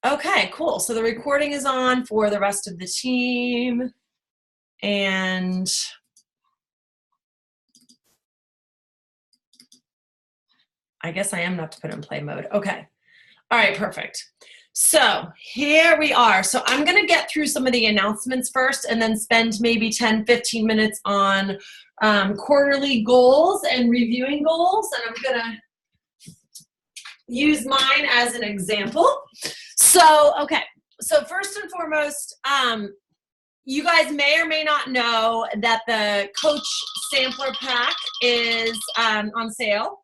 Okay, cool. So the recording is on for the rest of the team. And I guess I am not to put it in play mode. Okay. All right, perfect. So here we are. So I'm going to get through some of the announcements first and then spend maybe 10, 15 minutes on quarterly goals and reviewing goals. And I'm going to use mine as an example. So, okay. So first and foremost, you guys may or may not know that the Coach Sampler Pack is on sale.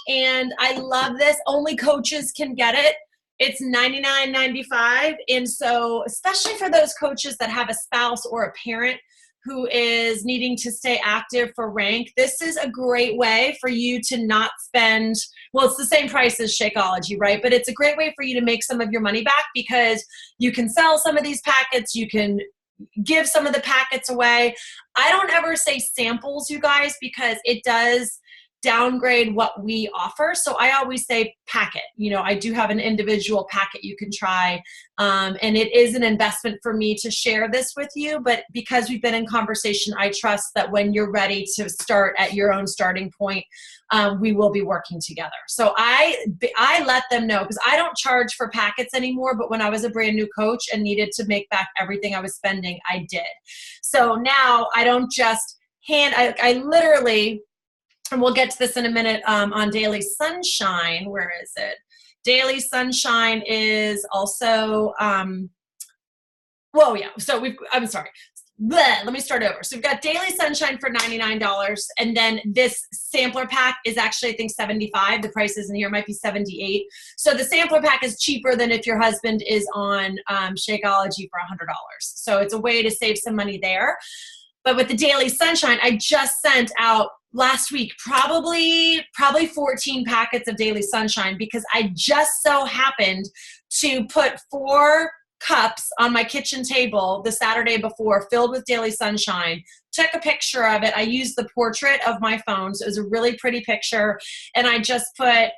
And I love this. Only coaches can get it. It's $99.95. And so, especially for those coaches that have a spouse or a parent who is needing to stay active for rank, this is a great way for you to not spend, well, it's the same price as Shakeology, right? But it's a great way for you to make some of your money back because you can sell some of these packets, you can give some of the packets away. I don't ever say samples, you guys, because it does downgrade what we offer. So I always say packet. You know, I do have an individual packet you can try. And it is an investment for me to share this with you. But because we've been in conversation, I trust that when you're ready to start at your own starting point, we will be working together. So I let them know because I don't charge for packets anymore. But when I was a brand new coach and needed to make back everything I was spending, I did. So now I don't just I literally, and we'll get to this in a minute, on Daily Sunshine. Where is it? Daily Sunshine is also, so I'm sorry. Let me start over. So we've got Daily Sunshine for $99, and then this sampler pack is actually, I think, $75. The price is in here, might be $78. So the sampler pack is cheaper than if your husband is on Shakeology for $100. So it's a way to save some money there. But with the Daily Sunshine, I just sent out last week probably 14 packets of Daily Sunshine because I just so happened to put 4 cups on my kitchen table the Saturday before filled with Daily Sunshine. Took a picture of it. I used the portrait of my phone, so it was a really pretty picture. And I just put,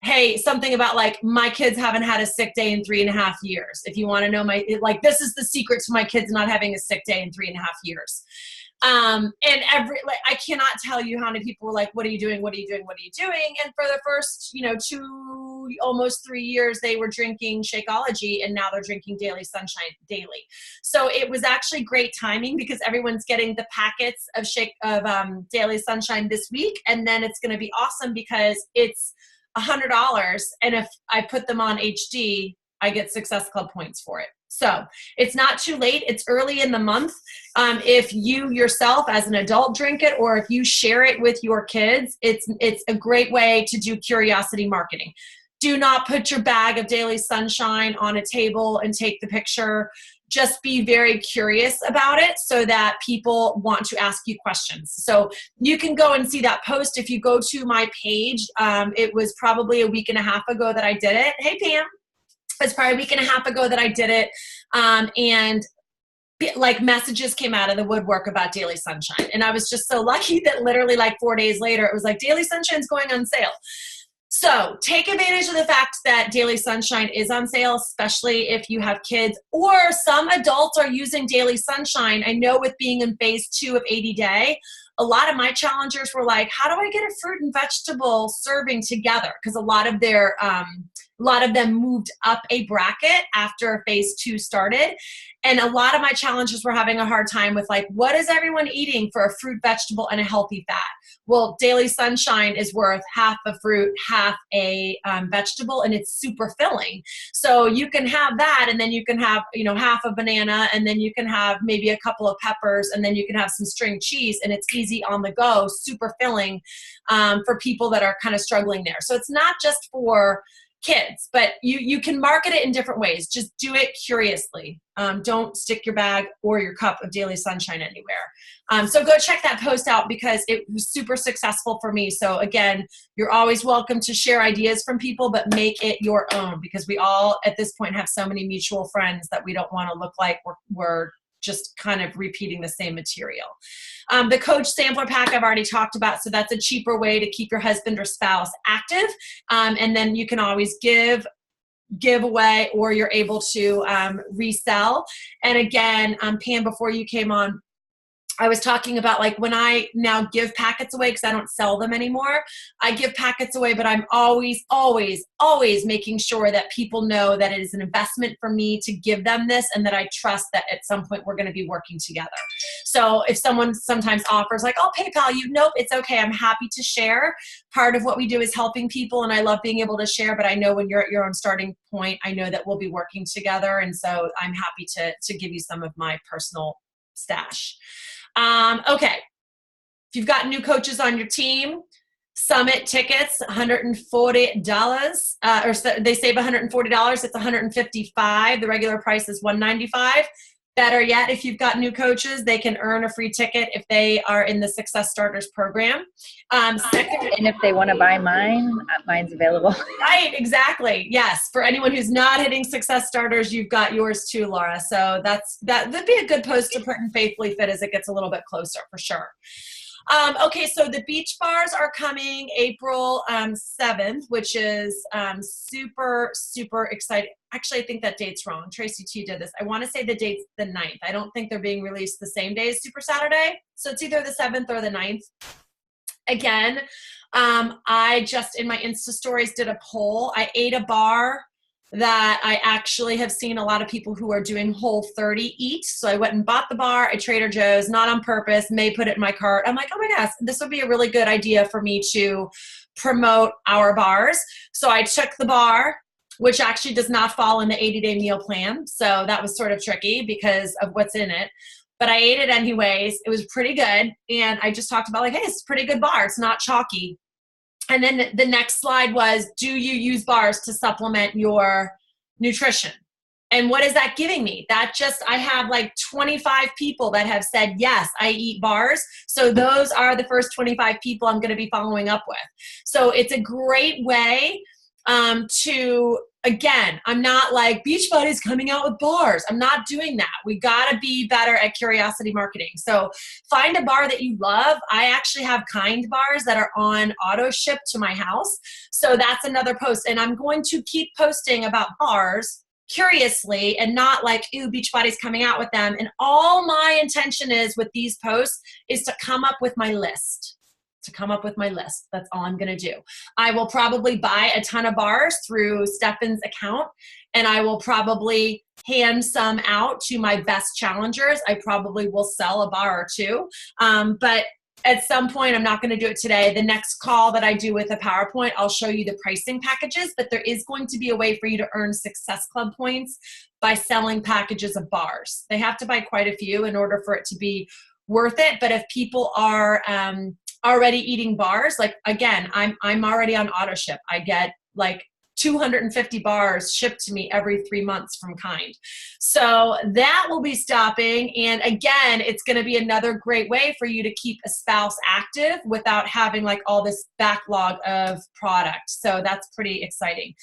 hey, something about like, my kids haven't had a sick day in 3.5 years. If you want to know this is the secret to my kids not having a sick day in 3.5 years. And I cannot tell you how many people were like, what are you doing? What are you doing? What are you doing? And for the first, 2, almost 3 years, they were drinking Shakeology, and now they're drinking Daily Sunshine daily. So it was actually great timing because everyone's getting the packets of Daily Sunshine this week. And then it's going to be awesome because it's $100. And if I put them on HD, I get Success Club points for it. So it's not too late. It's early in the month. If you yourself as an adult drink it, or if you share it with your kids, it's a great way to do curiosity marketing. Do not put your bag of Daily Sunshine on a table and take the picture. Just be very curious about it so that people want to ask you questions. So you can go and see that post. If you go to my page, it was probably a week and a half ago that I did it. Hey, Pam. It's probably a week and a half ago that I did it. And like messages came out of the woodwork about Daily Sunshine. And I was just so lucky that literally like 4 days later, it was like Daily Sunshine's going on sale. So take advantage of the fact that Daily Sunshine is on sale, especially if you have kids or some adults are using Daily Sunshine. I know with being in phase 2 of 80 Day, a lot of my challengers were like, how do I get a fruit and vegetable serving together? Because a lot of them moved up a bracket after phase 2 started. And a lot of my challengers were having a hard time with like, what is everyone eating for a fruit, vegetable, and a healthy fat? Well, Daily Sunshine is worth half a fruit, half a vegetable, and it's super filling. So you can have that, and then you can have, half a banana, and then you can have maybe a couple of peppers, and then you can have some string cheese, and it's easy on the go, super filling for people that are kind of struggling there. So it's not just for kids, but you can market it in different ways. Just do it curiously. Don't stick your bag or your cup of Daily Sunshine anywhere. So go check that post out because it was super successful for me. So again, you're always welcome to share ideas from people, but make it your own because we all at this point have so many mutual friends that we don't want to look like we're just kind of repeating the same material. The Coach Sampler Pack I've already talked about, so that's a cheaper way to keep your husband or spouse active. And then you can always give give away or you're able to resell. And again, Pam, before you came on, I was talking about like when I now give packets away, because I don't sell them anymore, I give packets away, but I'm always, always, always making sure that people know that it is an investment for me to give them this and that I trust that at some point we're going to be working together. So if someone sometimes offers like, oh, PayPal you, nope, it's okay. I'm happy to share. Part of what we do is helping people, and I love being able to share, but I know when you're at your own starting point, I know that we'll be working together. And so I'm happy to give you some of my personal stash. Okay, if you've got new coaches on your team, Summit tickets, $140, or they save $140. It's $155. The regular price is $195. Better yet, if you've got new coaches, they can earn a free ticket if they are in the Success Starters program. And if they want to buy mine, mine's available. Right, exactly. Yes, for anyone who's not hitting Success Starters, you've got yours too, Laura. So that'd be a good post to put in Faithfully Fit as it gets a little bit closer, for sure. Okay, so the beach bars are coming April 7th, which is super, super exciting. Actually, I think that date's wrong. Tracy T did this. I want to say the date's the 9th. I don't think they're being released the same day as Super Saturday. So it's either the 7th or the 9th. Again, I just in my Insta stories did a poll. I ate a bar that I actually have seen a lot of people who are doing Whole30 eat. So I went and bought the bar at Trader Joe's, not on purpose, may put it in my cart. I'm like, oh my gosh, this would be a really good idea for me to promote our bars. So I took the bar, which actually does not fall in the 80-day meal plan. So that was sort of tricky because of what's in it. But I ate it anyways. It was pretty good. And I just talked about like, hey, it's a pretty good bar. It's not chalky. And then the next slide was, do you use bars to supplement your nutrition? And what is that giving me? That just, I have like 25 people that have said, yes, I eat bars. So those are the first 25 people I'm going to be following up with. So it's a great way to, again, I'm not like Beachbody's coming out with bars. I'm not doing that. We got to be better at curiosity marketing. So find a bar that you love. I actually have Kind bars that are on auto ship to my house. So that's another post. And I'm going to keep posting about bars curiously and not like, ooh, Beachbody's coming out with them. And all my intention is with these posts is to come up with my list. That's all I'm going to do. I will probably buy a ton of bars through Stefan's account, and I will probably hand some out to my best challengers. I probably will sell a bar or two. But at some point, I'm not going to do it today. The next call that I do with a PowerPoint, I'll show you the pricing packages, but there is going to be a way for you to earn Success Club points by selling packages of bars. They have to buy quite a few in order for it to be worth it. But if people are already eating bars, like again, I'm already on auto ship. I get like 250 bars shipped to me every 3 months from Kind. So that will be stopping. And again, it's going to be another great way for you to keep a spouse active without having like all this backlog of product. So that's pretty exciting.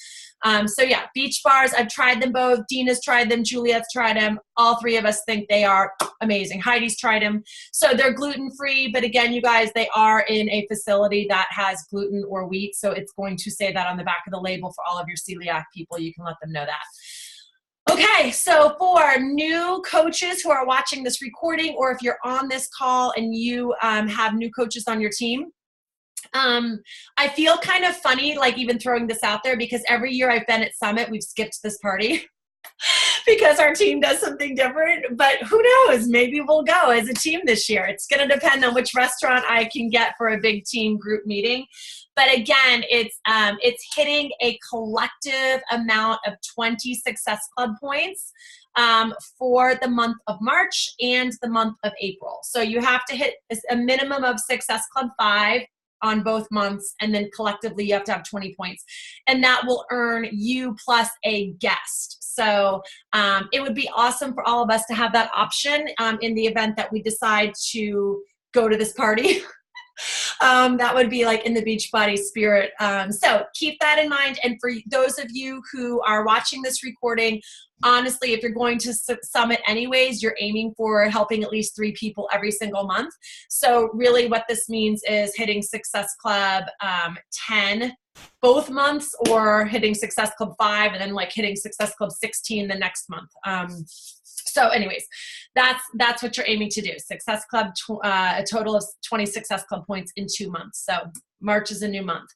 So yeah, beach bars, I've tried them both. Dina's tried them. Juliet's tried them. All three of us think they are amazing. Heidi's tried them. So they're gluten-free, but again, you guys, they are in a facility that has gluten or wheat. So it's going to say that on the back of the label for all of your celiac people. You can let them know that. Okay, so for new coaches who are watching this recording, or if you're on this call and you have new coaches on your team, I feel kind of funny, like even throwing this out there, because every year I've been at Summit, we've skipped this party because our team does something different. But who knows? Maybe we'll go as a team this year. It's going to depend on which restaurant I can get for a big team group meeting. But again, it's hitting a collective amount of 20 Success Club points for the month of March and the month of April. So you have to hit a minimum of Success Club 5 on both months, and then collectively you have to have 20 points. And that will earn you plus a guest. So it would be awesome for all of us to have that option in the event that we decide to go to this party. That would be like in the Beachbody spirit. So keep that in mind. And for those of you who are watching this recording, honestly, if you're going to Summit anyways, you're aiming for helping at least 3 people every single month. So really what this means is hitting Success Club 10 both months, or hitting Success Club 5 and then like hitting Success Club 16 the next month. So anyways, that's what you're aiming to do. Success Club, a total of 20 Success Club points in 2 months. So March is a new month.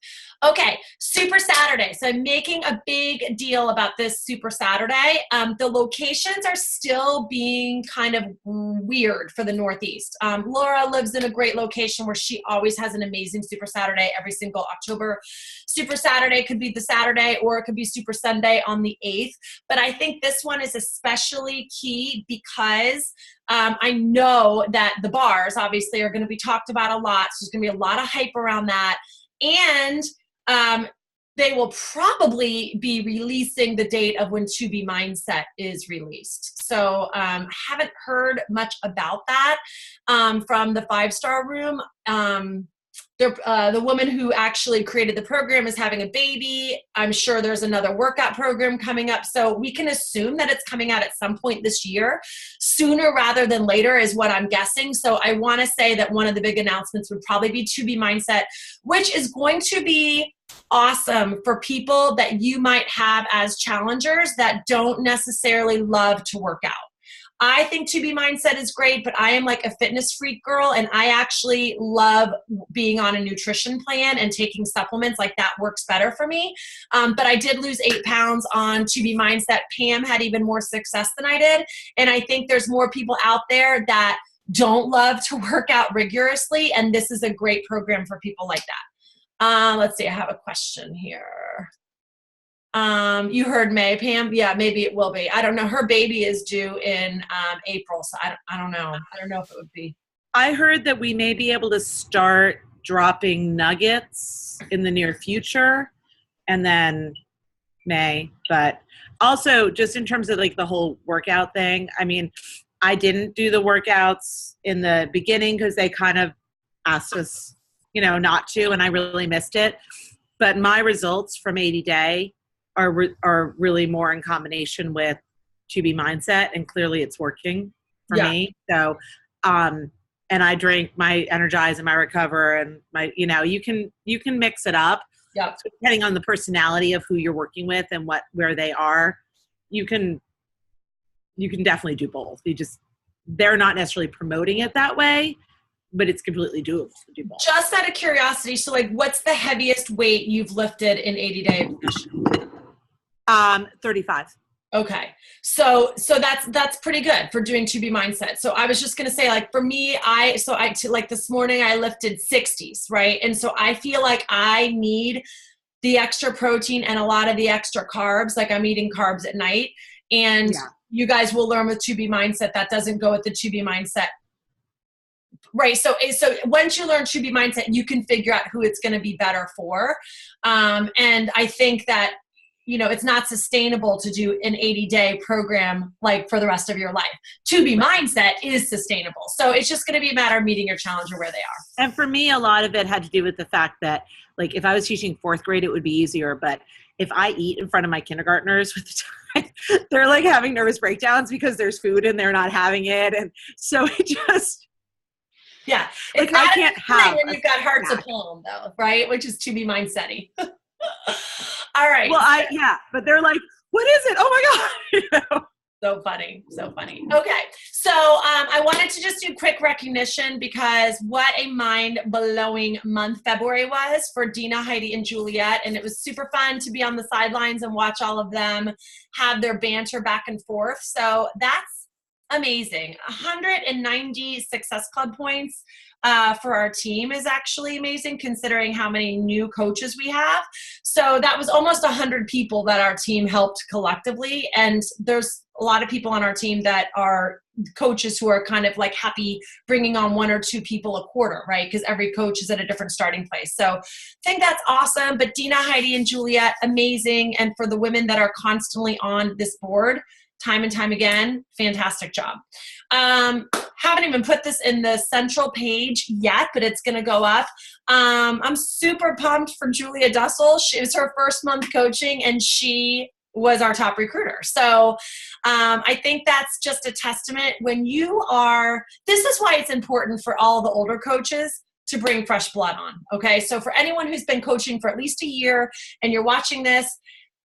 Okay, Super Saturday. So I'm making a big deal about this Super Saturday. The locations are still being kind of weird for the Northeast. Laura lives in a great location where she always has an amazing Super Saturday every single October. Super Saturday could be the Saturday, or it could be Super Sunday on the 8th. But I think this one is especially key because I know that the bars obviously are going to be talked about a lot. So there's going to be a lot of hype around that. And they will probably be releasing the date of when To Be Mindset is released. So haven't heard much about that from the 5-Star Room. The woman who actually created the program is having a baby. I'm sure there's another workout program coming up. So we can assume that it's coming out at some point this year, sooner rather than later is what I'm guessing. So I want to say that one of the big announcements would probably be To Be Mindset, which is going to be awesome for people that you might have as challengers that don't necessarily love to work out. I think To Be Mindset is great, but I am like a fitness freak girl, and I actually love being on a nutrition plan and taking supplements. Like that works better for me. But I did lose 8 pounds on To Be Mindset. Pam had even more success than I did. And I think there's more people out there that don't love to work out rigorously, and this is a great program for people like that. Let's see, I have a question here. You heard May, Pam? Yeah, maybe it will be. I don't know. Her baby is due in April, so I don't know. I don't know if it would be. I heard that we may be able to start dropping nuggets in the near future, and then May. But also, just in terms of like the whole workout thing, I mean, I didn't do the workouts in the beginning because they kind of asked us, not to, and I really missed it. But my results from 80 Day are really more in combination with To Be Mindset, and clearly it's working for me. So, and I drink my Energize and my Recover, and my, you can mix it up. Yeah. So depending on the personality of who you're working with and where they are, you can definitely do both. They're not necessarily promoting it that way, but it's completely doable to do both. Just out of curiosity, so like, what's the heaviest weight you've lifted in 80 Day of Nutrition? 35. Okay. So that's pretty good for doing To Be Mindset. So I was just going to say, like, for me, like this morning I lifted 60s, right? And so I feel like I need the extra protein and a lot of the extra carbs. Like I'm eating carbs at night, and you guys will learn with To Be Mindset that doesn't go with the To Be Mindset. Right. So once you learn To Be Mindset, you can figure out who it's going to be better for. And I think that, it's not sustainable to do an 80-day program like for the rest of your life. To Be Mindset is sustainable. So it's just going to be a matter of meeting your challenger where they are. And for me, a lot of it had to do with the fact that, like, if I was teaching 4th grade, it would be easier. But if I eat in front of my kindergartners with the time, they're like having nervous breakdowns because there's food and they're not having it. And so it just... Yeah. Like, I can't have when you've got Hearts of Palm, though, right? Which is To Be Mindset-y. All right. Well, but they're like, what is it? Oh my God. So funny. So funny. Okay. So I wanted to just do quick recognition because what a mind-blowing month February was for Dina, Heidi, and Juliet. And it was super fun to be on the sidelines and watch all of them have their banter back and forth. So that's amazing. 190 Success Club points for our team is actually amazing considering how many new coaches we have. So that was almost 100 people that our team helped collectively. And there's a lot of people on our team that are coaches who are kind of like happy bringing on 1 or 2 people a quarter, right? Because every coach is at a different starting place. So I think that's awesome. But Dina, Heidi, and Juliet, amazing. And for the women that are constantly on this board, time and time again, fantastic job. Haven't even put this in the central page yet, but it's going to go up. I'm super pumped for Julia Dussel. It was her first month coaching, and she was our top recruiter. So I think that's just a testament when you are, this is why it's important for all the older coaches to bring fresh blood on. Okay. So for anyone who's been coaching for at least a year and you're watching this,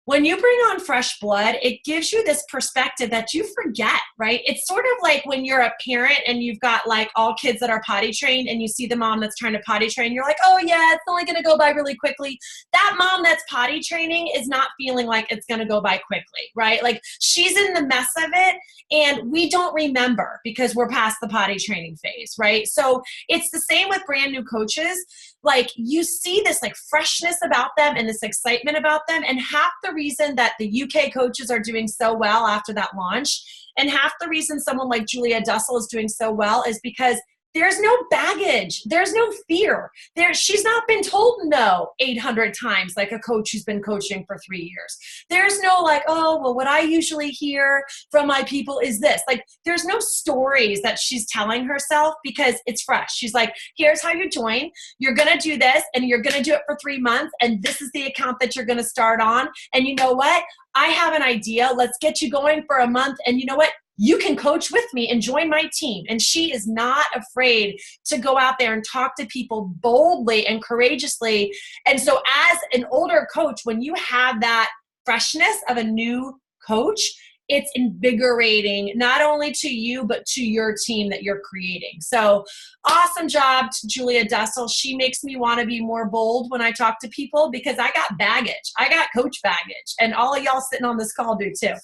when you bring on fresh blood, it gives you this perspective that you forget, right? It's sort of like when you're a parent and you've got like all kids that are potty trained and you see the mom that's trying to potty train, you're like, oh yeah, it's only going to go by really quickly. That mom that's potty training is not feeling like it's going to go by quickly, right? Like she's in the mess of it and we don't remember because we're past the potty training phase, right? So it's the same with brand new coaches. Like you see this like freshness about them and this excitement about them, and half the reason that the UK coaches are doing so well after that launch, and half the reason someone like Julia Dussel is doing so well is because there's no baggage. There's no fear. She's not been told no 800 times like a coach who's been coaching for 3 years. There's no like, oh, well, what I usually hear from my people is this. Like, there's no stories that she's telling herself because it's fresh. She's like, here's how you join. You're going to do this, and you're going to do it for 3 months, and this is the account that you're going to start on. And you know what? I have an idea. Let's get you going for a month. And you know what? You can coach with me and join my team. And she is not afraid to go out there and talk to people boldly and courageously. And so as an older coach, when you have that freshness of a new coach, it's invigorating, not only to you, but to your team that you're creating. So awesome job to Julia Dussel. She makes me want to be more bold when I talk to people because I got baggage. I got coach baggage, and all of y'all sitting on this call do too.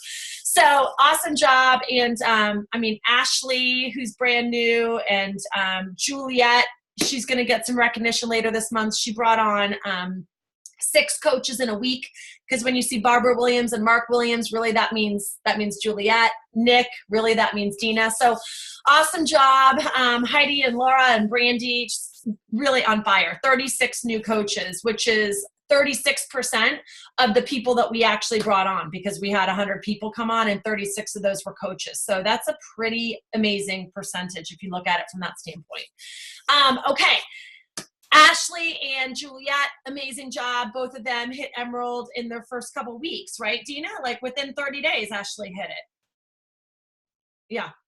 So awesome job. And I mean, Ashley, who's brand new, and Juliet, she's going to get some recognition later this month. She brought on 6 coaches in a week, because when you see Barbara Williams and Mark Williams, really that means Juliet. Nick, really that means Dina. So awesome job. Heidi and Laura and Brandy, just really on fire. 36 new coaches, which is 36% of the people that we actually brought on, because we had 100 people come on and 36 of those were coaches. So that's a pretty amazing percentage if you look at it from that standpoint. Okay. Ashley and Juliet, amazing job. Both of them hit Emerald in their first couple weeks, right, Dina? Like within 30 days, Ashley hit it.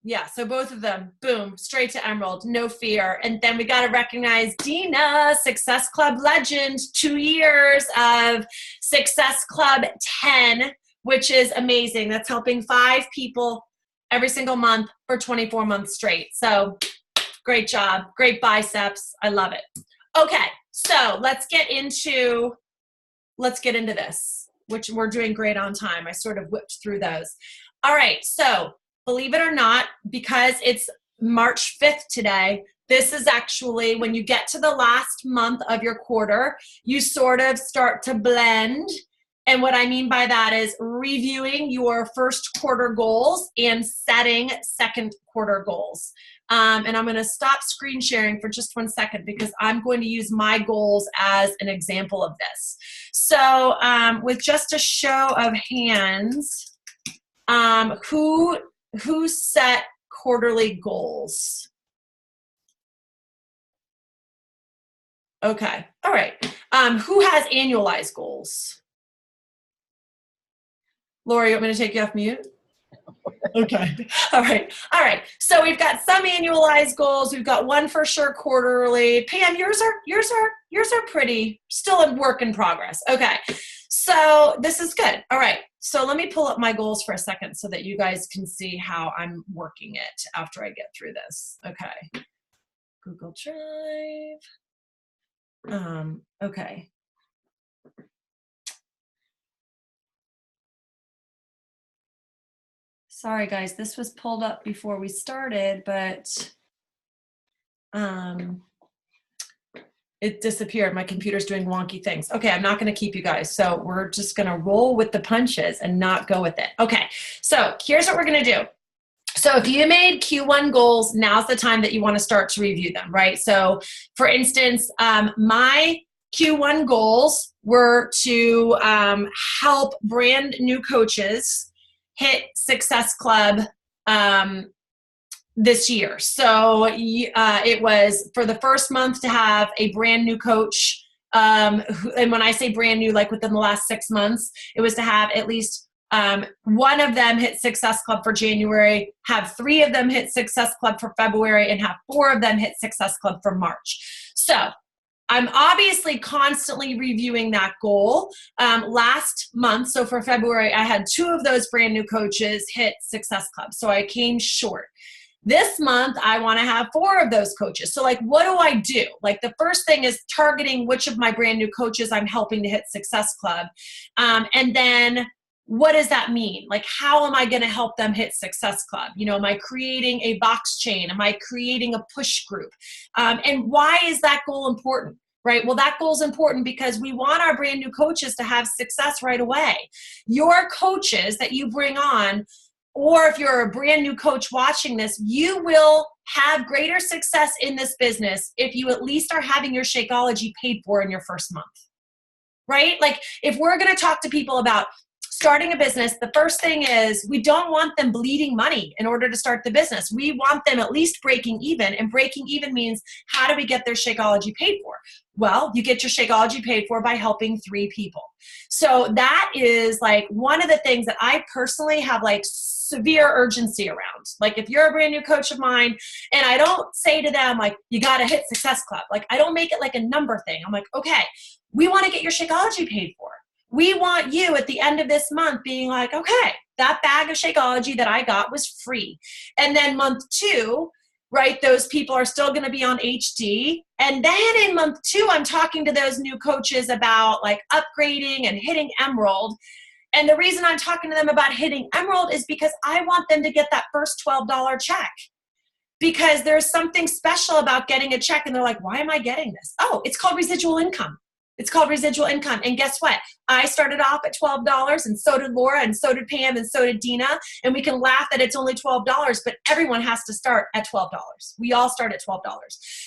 Yeah. So both of them, boom, straight to Emerald, no fear. And then we got to recognize Dina, Success Club legend, 2 years of Success Club 10, which is amazing. That's helping 5 people every single month for 24 months straight. So great job. Great biceps. I love it. Okay, so let's get into this, which we're doing great on time. I sort of whipped through those. All right, so believe it or not, because it's March 5th today, this is actually when you get to the last month of your quarter, you sort of start to blend. And what I mean by that is reviewing your first quarter goals and setting second quarter goals. And I'm going to stop screen sharing for just 1 second because I'm going to use my goals as an example of this. So with just a show of hands, who set quarterly goals? Okay. All right. Who has annualized goals? Lori, you want me to take you off mute? Okay. All right. So we've got some annualized goals. We've got one for sure quarterly. Pam, yours are pretty, still a work in progress. Okay. So this is good. All right. So let me pull up my goals for a second so that you guys can see how I'm working it after I get through this. Okay. Google Drive. Okay. Sorry, guys, this was pulled up before we started, but it disappeared. My computer's doing wonky things. Okay, I'm not going to keep you guys. So we're just going to roll with the punches and not go with it. Okay, so here's what we're going to do. So if you made Q1 goals, now's the time that you want to start to review them, right? So for instance, my Q1 goals were to help brand new coaches hit Success Club this year. So it was for the first month to have a brand new coach. And when I say brand new, like within the last 6 months, it was to have at least one of them hit Success Club for January, have 3 of them hit Success Club for February, and have 4 of them hit Success Club for March. So I'm obviously constantly reviewing that goal. Last month, so for February, I had 2 of those brand new coaches hit Success Club. So I came short. This month, I want to have 4 of those coaches. So like, what do I do? Like the first thing is targeting which of my brand new coaches I'm helping to hit Success Club. And then what does that mean? Like, how am I going to help them hit Success Club? You know, am I creating a box chain? Am I creating a push group? And why is that goal important? Right? Well, that goal is important because we want our brand new coaches to have success right away. Your coaches that you bring on, or if you're a brand new coach watching this, you will have greater success in this business if you at least are having your Shakeology paid for in your first month, right? Like if we're going to talk to people about starting a business, the first thing is we don't want them bleeding money in order to start the business. We want them at least breaking even, and breaking even means how do we get their Shakeology paid for? Well, you get your Shakeology paid for by helping 3 people. So that is like one of the things that I personally have like severe urgency around. Like if you're a brand new coach of mine and I don't say to them like, you got to hit Success Club. Like I don't make it like a number thing. I'm like, okay, we want to get your Shakeology paid for. We want you at the end of this month being like, okay, that bag of Shakeology that I got was free. And then month 2, right, those people are still going to be on HD. And then in month 2, I'm talking to those new coaches about like upgrading and hitting Emerald. And the reason I'm talking to them about hitting Emerald is because I want them to get that first $12 check. Because there's something special about getting a check and they're like, why am I getting this? Oh, it's called residual income. It's called residual income. And guess what? I started off at $12 and so did Laura and so did Pam and so did Dina. And we can laugh that it's only $12, but everyone has to start at $12. We all start at $12.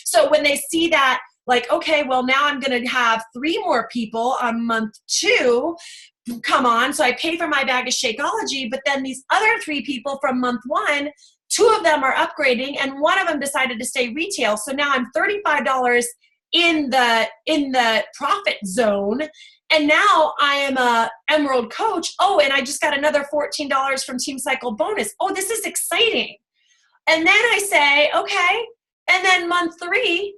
So when they see that, like, okay, well now I'm going to have 3 more people on month 2 come on. So I pay for my bag of Shakeology, but then these other 3 people from month 1, 2 of them are upgrading and 1 of them decided to stay retail. So now I'm $35 in the profit zone. And now I am a Emerald coach. Oh, and I just got another $14 from Team Cycle bonus. Oh, this is exciting. And then I say, okay. And then month 3,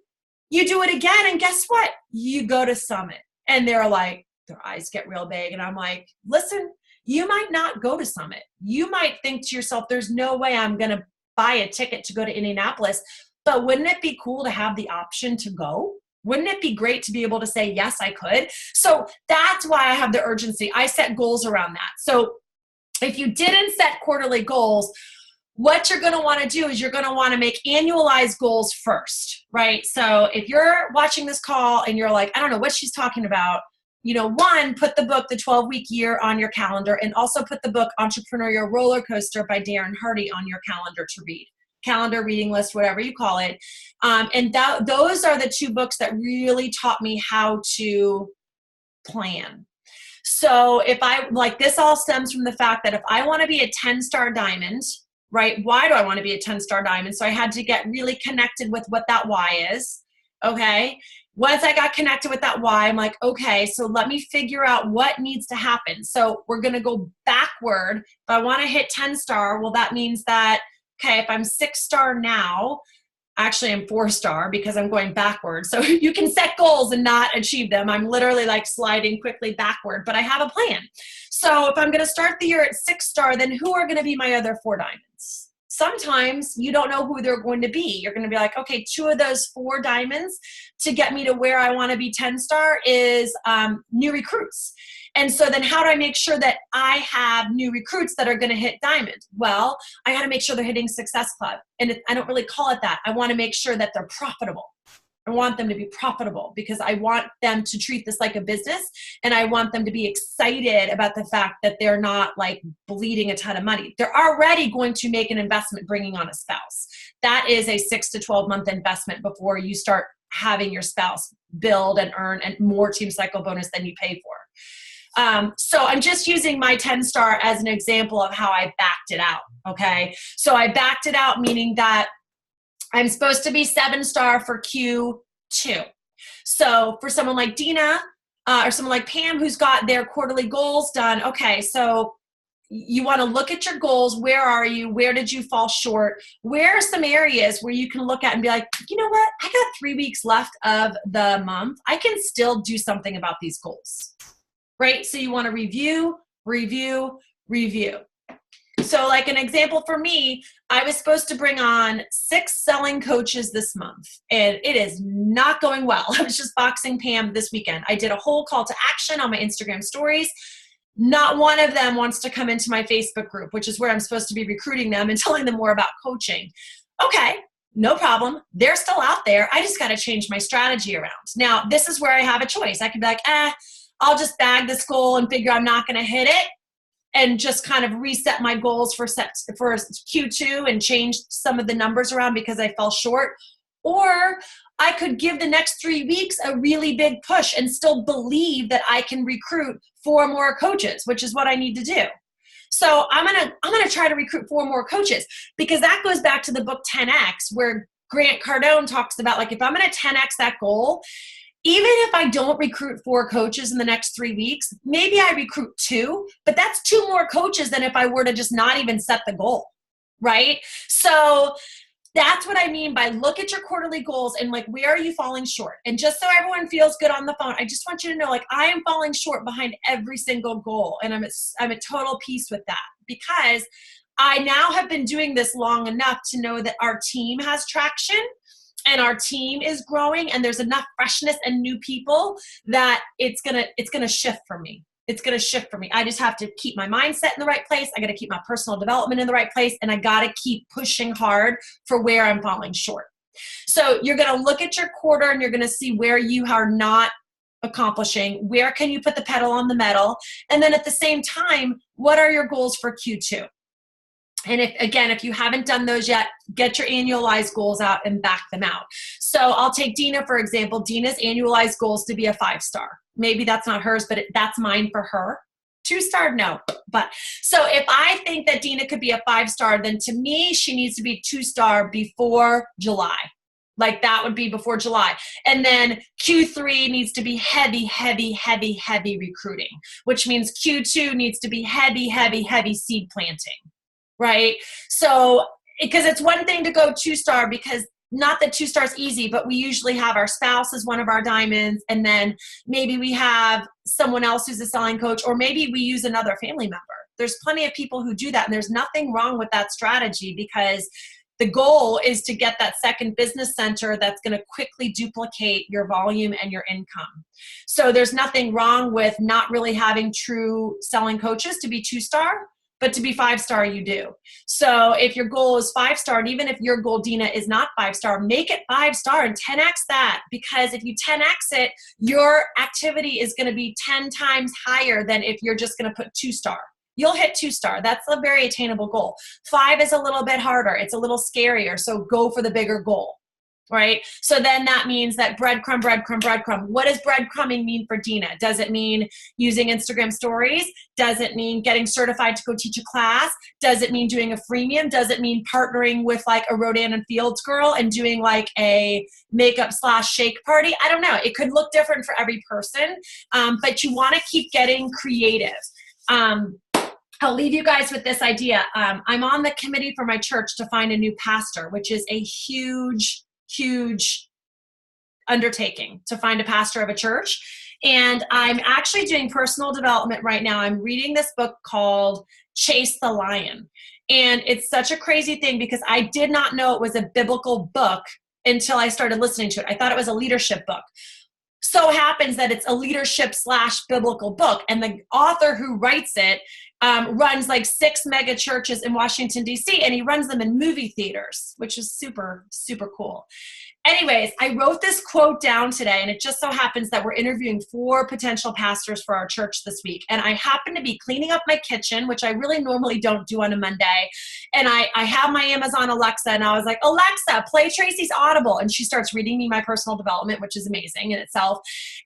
you do it again. And guess what? You go to Summit. And they're like, their eyes get real big. And I'm like, listen, you might not go to Summit. You might think to yourself, there's no way I'm going to buy a ticket to go to Indianapolis. But wouldn't it be cool to have the option to go? Wouldn't it be great to be able to say, yes, I could? So that's why I have the urgency. I set goals around that. So if you didn't set quarterly goals, what you're going to want to do is you're going to want to make annualized goals first, right? So if you're watching this call and you're like, I don't know what she's talking about, you know, 1, put the book, The 12-Week Year on your calendar, and also put the book Entrepreneurial Roller Coaster by Darren Hardy on your calendar to read. Calendar, reading list, whatever you call it. And those are the 2 books that really taught me how to plan. So if I, like this all stems from the fact that if I want to be a 10-star diamond, right? Why do I want to be a 10-star diamond? So I had to get really connected with what that why is. Okay. Once I got connected with that why, I'm like, okay, so let me figure out what needs to happen. So we're going to go backward. If I want to hit 10-star, well, that means that, okay, if I'm 6-star now, actually I'm 4-star because I'm going backwards. So you can set goals and not achieve them. I'm literally like sliding quickly backward, but I have a plan. So if I'm going to start the year at 6-star, then who are going to be my other 4 diamonds? Sometimes you don't know who they're going to be. You're going to be like, okay, 2 of those 4 diamonds to get me to where I want to be 10-star is new recruits. And so then how do I make sure that I have new recruits that are going to hit diamond? Well, I got to make sure they're hitting Success Club. And I don't really call it that. I want to make sure that they're profitable. I want them to be profitable because I want them to treat this like a business, and I want them to be excited about the fact that they're not like bleeding a ton of money. They're already going to make an investment bringing on a spouse. That is a 6 to 12 month investment before you start having your spouse build and earn and more Team Cycle bonus than you pay for. So I'm just using my 10-star as an example of how I backed it out. Okay. So I backed it out, meaning that I'm supposed to be 7-star for Q2. So for someone like Dina or someone like Pam who's got their quarterly goals done, okay, so you want to look at your goals. Where are you? Where did you fall short? Where are some areas where you can look at and be like, you know what? I got 3 weeks left of the month. I can still do something about these goals, right? So you want to review. So like an example for me, I was supposed to bring on 6 selling coaches this month, and it is not going well. I was just boxing Pam this weekend. I did a whole call to action on my Instagram stories. Not one of them wants to come into my Facebook group, which is where I'm supposed to be recruiting them and telling them more about coaching. Okay, no problem. They're still out there. I just got to change my strategy around. Now, this is where I have a choice. I could be like, I'll just bag this goal and figure I'm not going to hit it and just kind of reset my goals for Q2 and change some of the numbers around because I fell short. Or I could give the next 3 weeks a really big push and still believe that I can recruit 4 more coaches, which is what I need to do. So I'm gonna try to recruit 4 more coaches, because that goes back to the book 10X, where Grant Cardone talks about, like, if I'm gonna 10X that goal, even if I don't recruit 4 coaches in the next 3 weeks, maybe I recruit 2, but that's 2 more coaches than if I were to just not even set the goal, right? So that's what I mean by look at your quarterly goals and, like, where are you falling short? And just so everyone feels good on the phone, I just want you to know, like, I am falling short behind every single goal, and I'm at total peace with that, because I now have been doing this long enough to know that our team has traction and our team is growing and there's enough freshness and new people that it's gonna shift for me. It's going to shift for me. I just have to keep my mindset in the right place. I got to keep my personal development in the right place. And I got to keep pushing hard for where I'm falling short. So you're going to look at your quarter and you're going to see where you are not accomplishing. Where can you put the pedal on the metal? And then at the same time, what are your goals for Q2? And if you haven't done those yet, get your annualized goals out and back them out. So I'll take Dina, for example. Dina's annualized goals to be a 5-star. Maybe that's not hers, but that's mine for her. 2-star, no. But so if I think that Dina could be a 5-star, then to me, she needs to be 2-star before July. Like, that would be before July. And then Q3 needs to be heavy recruiting, which means Q2 needs to be heavy seed planting. Right? So, because it's one thing to go 2-star, because not that 2-star is easy, but we usually have our spouse as one of our diamonds, and then maybe we have someone else who's a selling coach, or maybe we use another family member. There's plenty of people who do that, and there's nothing wrong with that strategy, because the goal is to get that second business center that's going to quickly duplicate your volume and your income. So there's nothing wrong with not really having true selling coaches to be 2-star. But to be 5-star, you do. So if your goal is 5-star, and even if your goal, Dina, is not 5-star, make it 5-star and 10X that. Because if you 10X it, your activity is going to be 10 times higher than if you're just going to put 2-star. You'll hit 2-star. That's a very attainable goal. 5 is a little bit harder. It's a little scarier. So go for the bigger goal. Right? So then that means that breadcrumb. What does breadcrumbing mean for Dina? Does it mean using Instagram stories? Does it mean getting certified to go teach a class? Does it mean doing a freemium? Does it mean partnering with, like, a Rodan and Fields girl and doing, like, a makeup/shake party? I don't know. It could look different for every person, but you want to keep getting creative. I'll leave you guys with this idea. I'm on the committee for my church to find a new pastor, which is a huge undertaking to find a pastor of a church. And I'm actually doing personal development right now. I'm reading this book called Chase the Lion. And it's such a crazy thing, because I did not know it was a biblical book until I started listening to it. I thought it was a leadership book. So happens that it's a leadership/biblical book. And the author who writes it runs like 6 mega churches in Washington, D.C., and he runs them in movie theaters, which is super, super cool. Anyways, I wrote this quote down today, and it just so happens that we're interviewing 4 potential pastors for our church this week. And I happen to be cleaning up my kitchen, which I really normally don't do on a Monday. And I have my Amazon Alexa, and I was like, Alexa, play Tracy's Audible. And she starts reading me my personal development, which is amazing in itself.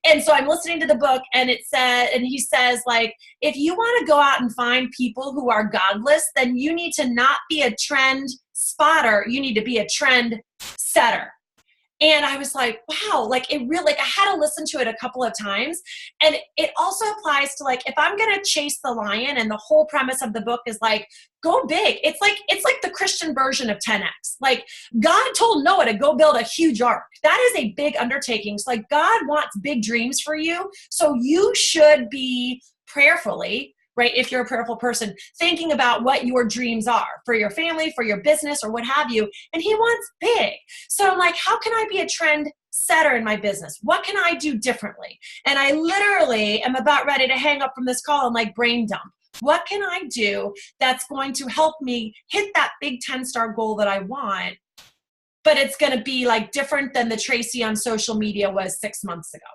And so I'm listening to the book, and he says, like, if you want to go out and find people who are godless, then you need to not be a trend spotter. You need to be a trend setter. And I was like, wow, like it really, like I had to listen to it a couple of times. And it also applies to like, if I'm going to chase the lion, and the whole premise of the book is like, go big. It's like the Christian version of 10X. Like God told Noah to go build a huge ark. That is a big undertaking. So like God wants big dreams for you. So you should be prayerfully, right? If you're a prayerful person, thinking about what your dreams are for your family, for your business, or what have you. And he wants big. So I'm like, how can I be a trend setter in my business? What can I do differently? And I literally am about ready to hang up from this call and like brain dump. What can I do that's going to help me hit that big 10-star goal that I want, but it's going to be like different than the Tracy on social media was 6 months ago?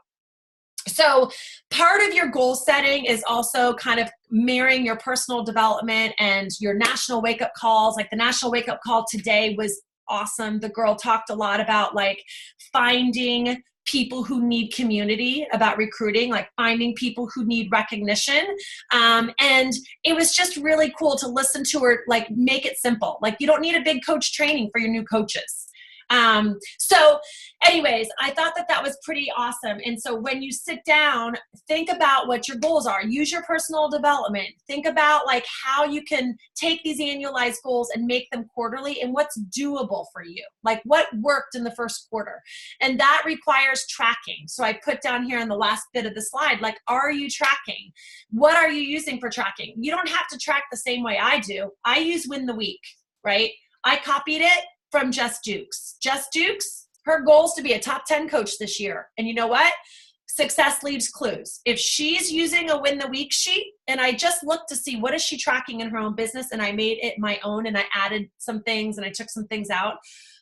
So part of your goal setting is also kind of mirroring your personal development and your national wake-up calls. Like the national wake-up call today was awesome. The girl talked a lot about like finding people who need community, about recruiting, like finding people who need recognition. And it was just really cool to listen to her, like make it simple. Like you don't need a big coach training for your new coaches. So anyways, I thought that was pretty awesome. And so when you sit down, think about what your goals are. Use your personal development. Think about like how you can take these annualized goals and make them quarterly, and what's doable for you. Like what worked in the first quarter. And that requires tracking. So I put down here in the last bit of the slide, like, are you tracking? What are you using for tracking? You don't have to track the same way I do. I use Win the Week, right? I copied it from Jess Dukes. Jess Dukes, her goal is to be a top 10 coach this year. And you know what? Success leaves clues. If she's using a Win the Week sheet, and I just looked to see what is she tracking in her own business, and I made it my own, and I added some things and I took some things out.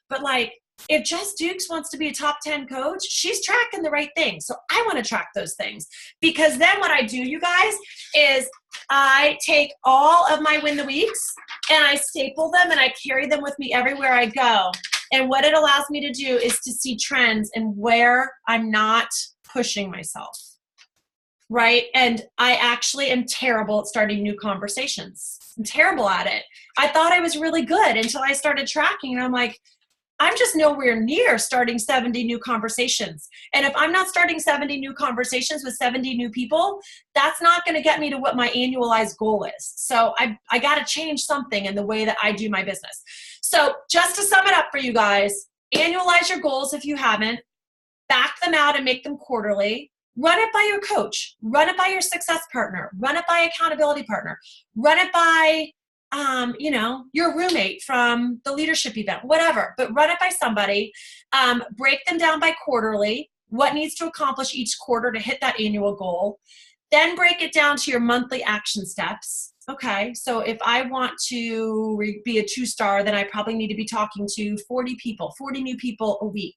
But like, if Jess Dukes wants to be a top 10 coach, she's tracking the right thing. So I want to track those things, because then what I do, you guys, is I take all of my Win the Weeks and I staple them and I carry them with me everywhere I go. And what it allows me to do is to see trends and where I'm not pushing myself, right? And I actually am terrible at starting new conversations. I'm terrible at it. I thought I was really good until I started tracking, and I'm like, I'm just nowhere near starting 70 new conversations. And if I'm not starting 70 new conversations with 70 new people, that's not going to get me to what my annualized goal is. So I got to change something in the way that I do my business. So just to sum it up for you guys, annualize your goals if you haven't, back them out and make them quarterly. Run it by your coach, run it by your success partner, run it by accountability partner, run it by your roommate from the leadership event, whatever, but run it by somebody. Break them down by quarterly, what needs to accomplish each quarter to hit that annual goal. Then break it down to your monthly action steps. Okay, so if I want to be a 2-star, then I probably need to be talking to 40 people, 40 new people a week.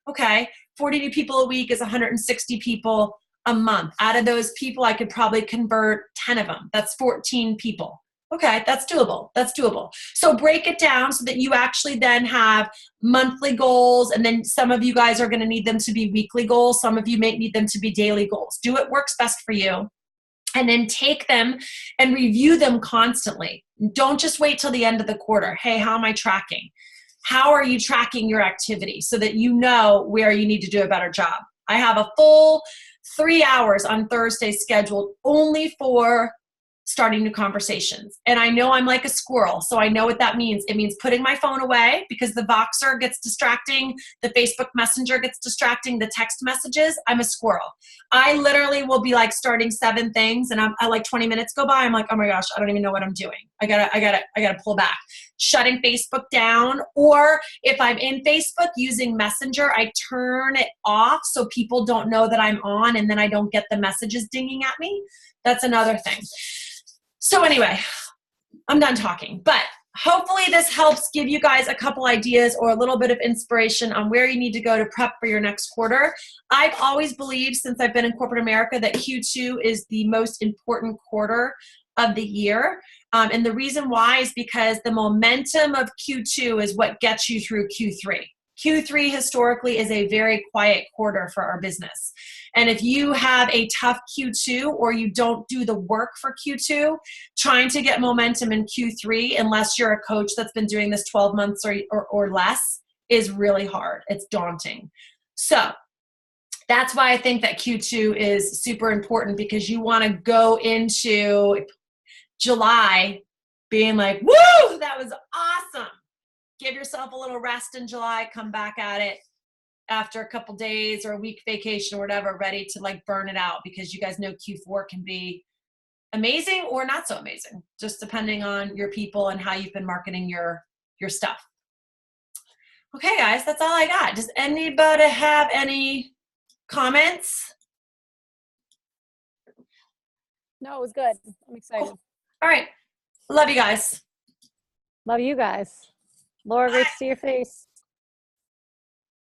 Okay, 40 new people a week is 160 people a month. Out of those people, I could probably convert 10 of them. That's 14 people. Okay, that's doable. That's doable. So break it down so that you actually then have monthly goals, and then some of you guys are going to need them to be weekly goals. Some of you may need them to be daily goals. Do what works best for you, and then take them and review them constantly. Don't just wait till the end of the quarter. Hey, how am I tracking? How are you tracking your activity so that you know where you need to do a better job? I have a full 3 hours on Thursday scheduled only for starting new conversations. And I know I'm like a squirrel, so I know what that means. It means putting my phone away because the Voxer gets distracting, the Facebook Messenger gets distracting, the text messages. I'm a squirrel. I literally will be like starting 7 things, and I like 20 minutes go by. I'm like, oh my gosh, I don't even know what I'm doing. I gotta pull back. Shutting Facebook down, or if I'm in Facebook using Messenger, I turn it off so people don't know that I'm on, and then I don't get the messages dinging at me. That's another thing. So anyway, I'm done talking, but hopefully this helps give you guys a couple ideas or a little bit of inspiration on where you need to go to prep for your next quarter. I've always believed since I've been in corporate America that Q2 is the most important quarter of the year. And the reason why is because the momentum of Q2 is what gets you through Q3. Q3 historically is a very quiet quarter for our business. And if you have a tough Q2 or you don't do the work for Q2, trying to get momentum in Q3, unless you're a coach that's been doing this 12 months or less, is really hard. It's daunting. So that's why I think that Q2 is super important, because you want to go into July being like, woo, that was awesome. Give yourself a little rest in July, come back at it after a couple days or a week vacation or whatever, ready to like burn it out, because you guys know Q4 can be amazing or not so amazing, just depending on your people and how you've been marketing your stuff. Okay, guys, that's all I got. Does anybody have any comments? No, it was good. I'm excited. Cool. All right. Love you guys. Love you guys. Laura, great to see your face.